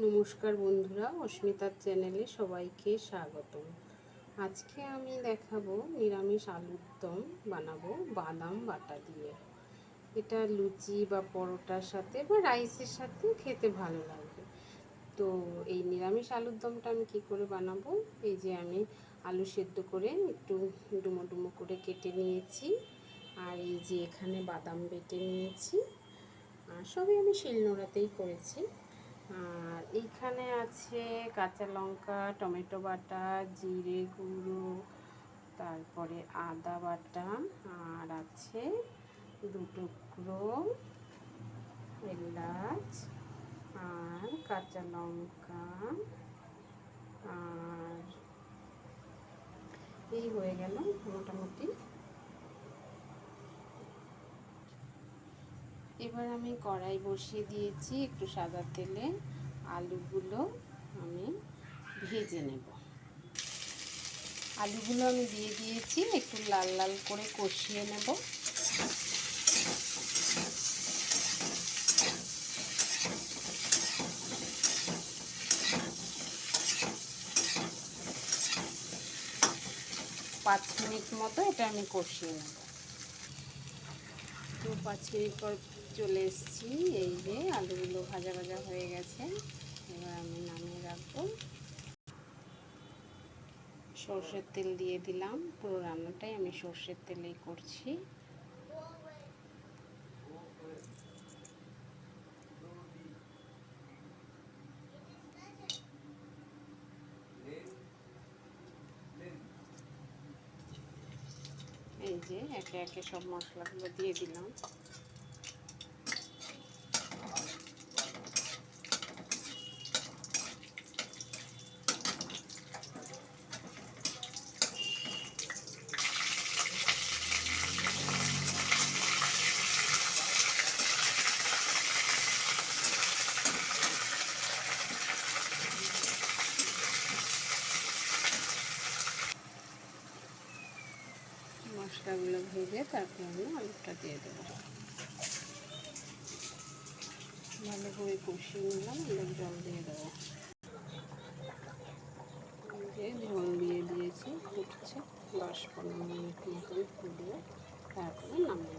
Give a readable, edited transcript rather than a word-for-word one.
নমস্কার বন্ধুরা, অস্মিতার চ্যানেলে সবাইকে স্বাগতম। আজকে আমি দেখাবো নিরামিষ আলুর দম বানাবো বাদাম বাটা দিয়ে। এটা লুচি বা পরোটার সাথে বা রাইসের সাথে খেতে ভালো লাগবে। তো এই নিরামিষ আলুর দমটা আমি কী করে বানাবো, এই যে আমি আলু সেদ্ধ করে একটু ডুমো ডুমো করে কেটে নিয়েছি, আর এই যে এখানে বাদাম বেটে নিয়েছি, আর সবই আমি শিলনোড়াতেই করেছি। আর এইখানে আছে কাঁচা লঙ্কা, টমেটো বাটা, জিরে গুঁড়ো, তারপরে আদা বাটা, আর আছে 2 টুকরো এলাচ, আর কাঁচা লঙ্কা, আর এই হয়ে গেল মোটামুটি। এবার আমি কড়াই বসিয়ে দিয়েছি, একটু সাদা তেলে আলুগুলো আমি ভেজে নেব। আলুগুলো আমি দিয়ে দিয়েছি, একটু লাল লাল করে কষিয়ে নেব। পাঁচ মিনিট মতো এটা আমি কষিয়ে নেব। তো 5 মিনিট পর চলে এসেছি, এই যে আলুগুলো ভাজা ভাজা হয়ে গেছে। এবার আমি নামিয়ে রাখবো। সর্ষের তেল দিয়ে দিলাম, পুরো রান্নাটাই আমি সর্ষের তেলেই করছি। এই যে একে একে সব মশলাগুলো দিয়ে দিলাম। মশলাগুলো ভেজে তারপর আমি আলুটা দিয়ে দেবো। ভালো করে কষিয়ে নিলাম, এবার জল দিয়ে দেবো। যে ঝোল দিয়ে দিয়েছি, ফুটছে, 10-15 মিনিট মতন ফুটবে, তারপরে নামিয়ে